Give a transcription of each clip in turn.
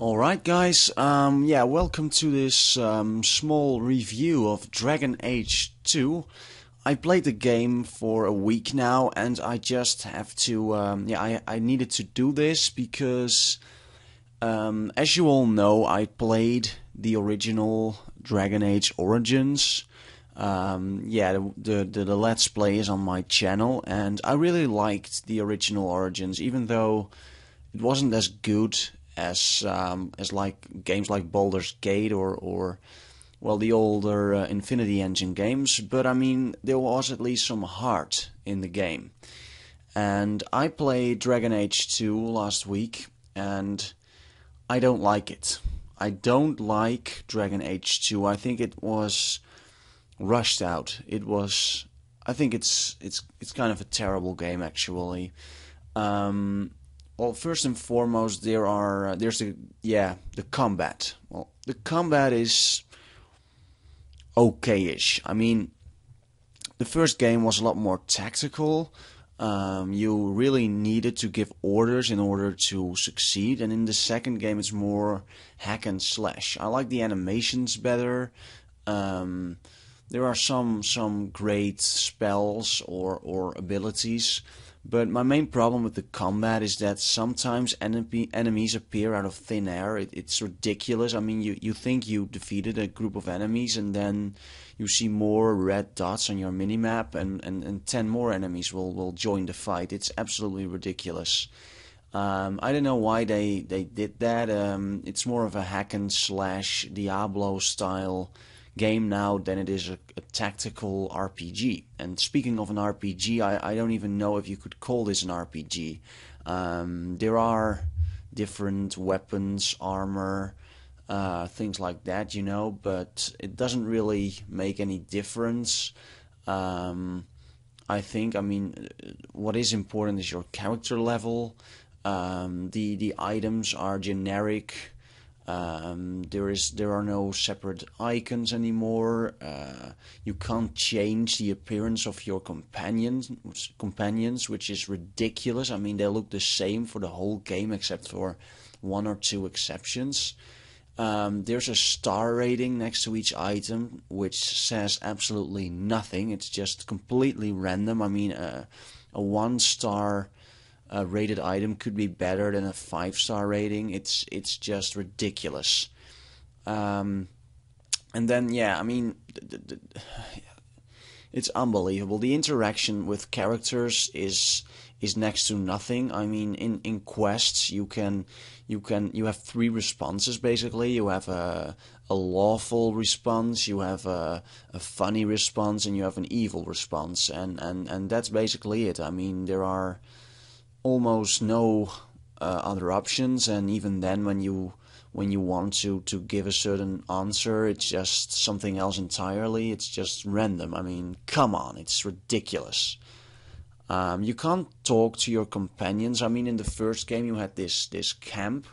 Alright guys, yeah, welcome to this small review of Dragon Age 2. I played the game for a week now and I just have to, I needed to do this because, as you all know, I played the original Dragon Age Origins. The Let's Play is on my channel and I really liked the original Origins, even though it wasn't as good as like games like Baldur's Gate or well, the older Infinity Engine games. But I mean, there was at least some heart in the game. And I played Dragon Age 2 last week, and I don't like it. I don't like Dragon Age 2. I think it was rushed out. I think it's kind of a terrible game actually. Well, first and foremost, there's the combat. Well, the combat is okay-ish. I mean, the first game was a lot more tactical. You really needed to give orders in order to succeed, and in the second game, it's more hack and slash. I like the animations better. There are some great spells or abilities. But my main problem with the combat is that sometimes enemies appear out of thin air. It's ridiculous. I mean, you think you defeated a group of enemies and then you see more red dots on your minimap and 10 more enemies will join the fight. It's absolutely ridiculous. I don't know why they did that. It's more of a hack and slash Diablo style game now than it is a tactical RPG. And speaking of an RPG, I don't even know if you could call this an RPG. There are different weapons, armor, things like that, but it doesn't really make any difference. I think, what is important is your character level. The items are generic. There are no separate icons anymore. You can't change the appearance of your companions, which is ridiculous. I mean, they look the same for the whole game except for one or two exceptions. There's a star rating next to each item, which says absolutely nothing. It's just completely random. I mean, a 1-star rated item could be better than a 5-star rating. It's just ridiculous. And then it's unbelievable. The interaction with characters is next to nothing. I mean, in quests you have 3 responses basically. You have a lawful response, you have a funny response, and you have an evil response, and that's basically it. I mean, there are almost no other options, and even then when you want to give a certain answer, it's just something else entirely. It's just random. I mean, come on, it's ridiculous. You can't talk to your companions. I mean, in the first game you had this camp,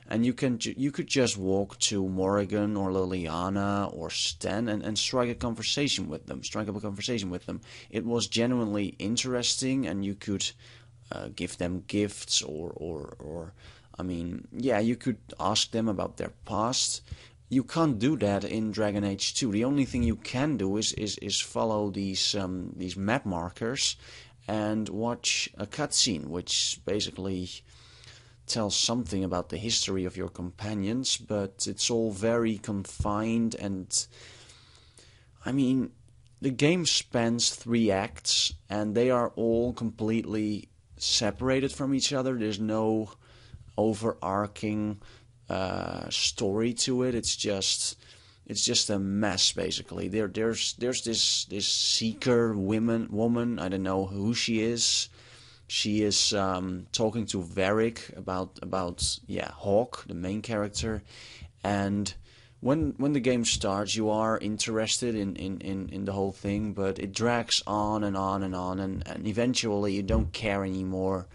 and you could just walk to Morrigan or Liliana or Sten and strike up a conversation with them. It was genuinely interesting, and you could give them gifts or you could ask them about their past. You can't do that in Dragon Age 2. The only thing you can do is follow these map markers and watch a cutscene, which basically tells something about the history of your companions, but it's all very confined. And I mean, the game spans 3 acts and they are all completely separated from each other. There's no overarching story to it. It's just a mess basically. There's this seeker woman. I don't know who she is. She is talking to Varric about Hawke, the main character, and when the game starts, you are interested in the whole thing, but it drags on and on and on, and eventually you don't care anymore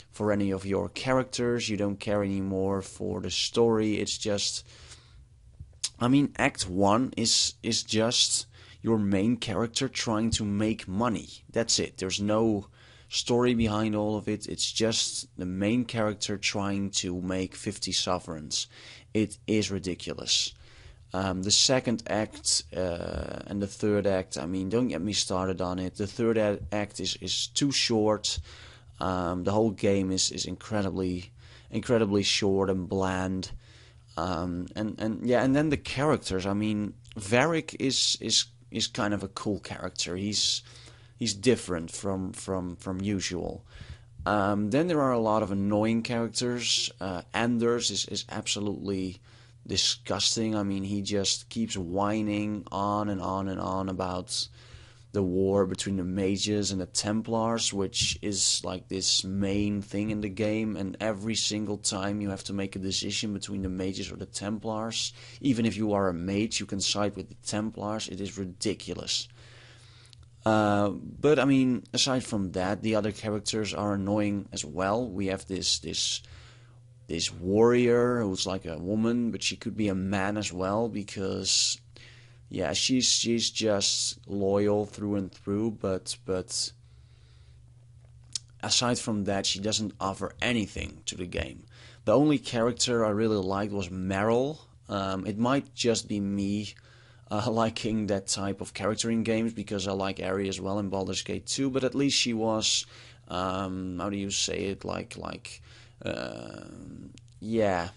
for any of your characters. You don't care anymore for the story. It's just, I mean, Act 1 is just your main character trying to make money. That's it. There's no story behind all of it. It's just the main character trying to make 50 sovereigns. It is ridiculous. The second act and the third act, I mean, don't get me started on it. The third act is too short. The whole game is incredibly short and bland. And then the characters. I mean, Varric is kind of a cool character. He's different from usual. Then there are a lot of annoying characters. Anders is absolutely disgusting. I mean, he just keeps whining on and on and on about the war between the mages and the Templars, which is like this main thing in the game, and every single time you have to make a decision between the mages or the Templars. Even if you are a mage, you can side with the Templars. It is ridiculous. But I mean, aside from that, the other characters are annoying as well. We have this warrior who's like a woman, but she could be a man as well, because yeah, she's just loyal through and through, but aside from that, she doesn't offer anything to the game. The only character I really liked was Meryl. It might just be me liking that type of character in games, because I like Ari as well in Baldur's Gate 2, but at least she was, how do you say it, yeah,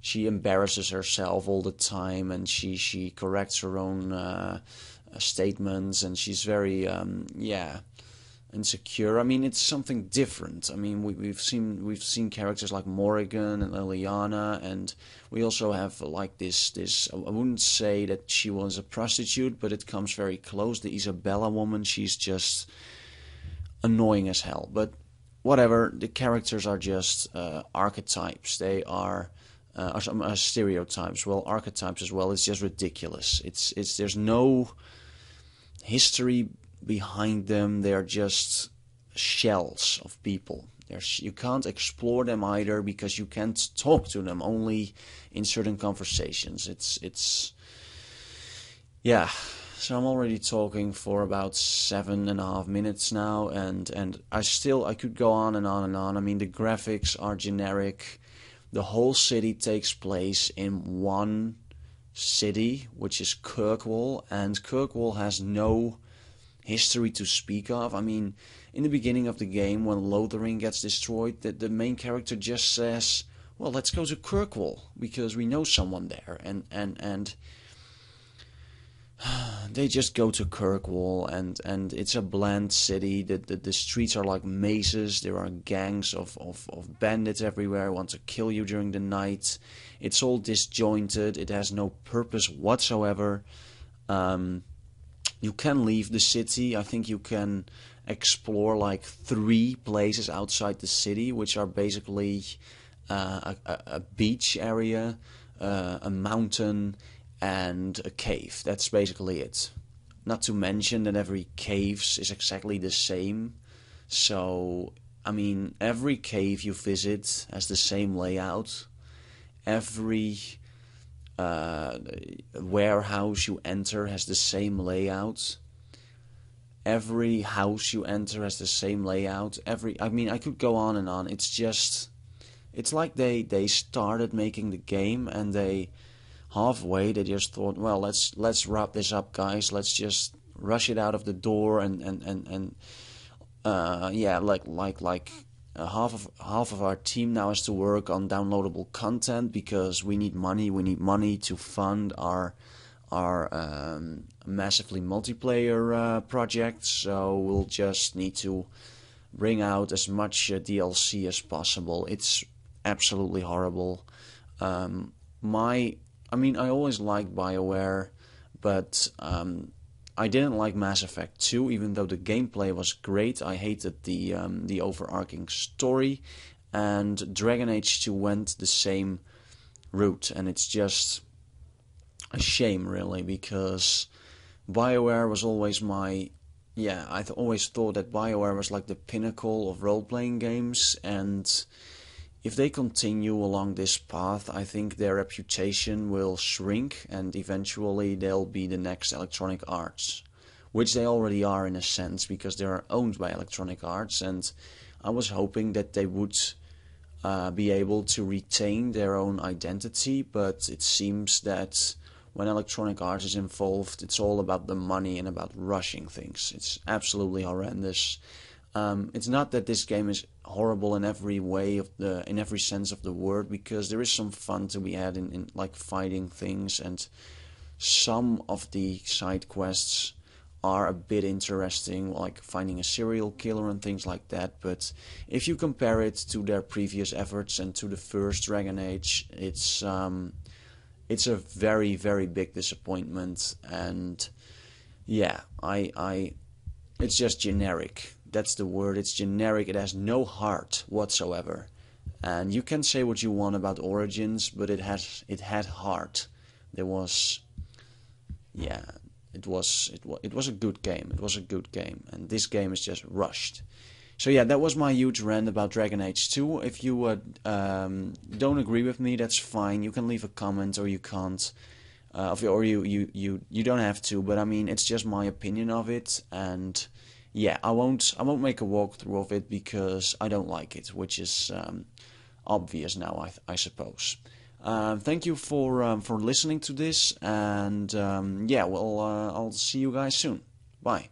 she embarrasses herself all the time, and she corrects her own statements, and she's very insecure. I mean, it's something different. I mean, we've seen characters like Morrigan and Liliana, and we also have like this. I wouldn't say that she was a prostitute, but it comes very close. The Isabella woman, she's just annoying as hell. But whatever, the characters are just archetypes. They are some stereotypes. Well, archetypes as well. It's just ridiculous. It's there's no history behind them. They are just shells of people. You can't explore them either, because you can't talk to them, only in certain conversations. It's yeah. So I'm already talking for about 7.5 minutes now, and I could go on and on and on. I mean, the graphics are generic. The whole city takes place in one city, which is Kirkwall, and Kirkwall has no history to speak of. I mean, in the beginning of the game, when Lothering gets destroyed, the main character just says, well, let's go to Kirkwall, because we know someone there, and they just go to Kirkwall, and it's a bland city. The streets are like mazes. There are gangs of bandits everywhere who want to kill you during the night. It's all disjointed. It has no purpose whatsoever. You can leave the city. I think you can explore like 3 places outside the city, which are basically a beach area, a mountain, and a cave. That's basically it. Not to mention that every cave is exactly the same. So, I mean, every cave you visit has the same layout. Every warehouse you enter has the same layout. Every house you enter has the same layout. I mean, I could go on and on. It's like they started making the game, and halfway they just thought, well, let's wrap this up, guys. Let's just rush it out of the door, and yeah, like half of our team now has to work on downloadable content, because we need money. We need money to fund our massively multiplayer project. So we'll just need to bring out as much DLC as possible. It's absolutely horrible. I mean, I always liked BioWare, but I didn't like Mass Effect 2, even though the gameplay was great. I hated the overarching story, and Dragon Age 2 went the same route, and it's just a shame, really, because BioWare was always I always thought that BioWare was like the pinnacle of role-playing games, and if they continue along this path, I think their reputation will shrink, and eventually they'll be the next Electronic Arts, which they already are in a sense because they are owned by Electronic Arts, and I was hoping that they would be able to retain their own identity, but it seems that when Electronic Arts is involved, it's all about the money and about rushing things. It's absolutely horrendous. It's not that this game is horrible in every way in every sense of the word, because there is some fun to be had in like fighting things, and some of the side quests are a bit interesting, like finding a serial killer and things like that. But if you compare it to their previous efforts and to the first Dragon Age, it's a very, very big disappointment. And yeah, it's just generic. That's the word. It's generic. It has no heart whatsoever. And you can say what you want about Origins, but it had heart. There was, yeah, it was a good game. It was a good game, and this game is just rushed. So yeah, that was my huge rant about Dragon Age 2. If you don't agree with me, that's fine. You can leave a comment, or you can't, or you don't have to. But I mean, it's just my opinion of it, and yeah, I won't make a walkthrough of it because I don't like it, which is obvious now, I suppose. Thank you for listening to this, and yeah, well, I'll see you guys soon. Bye.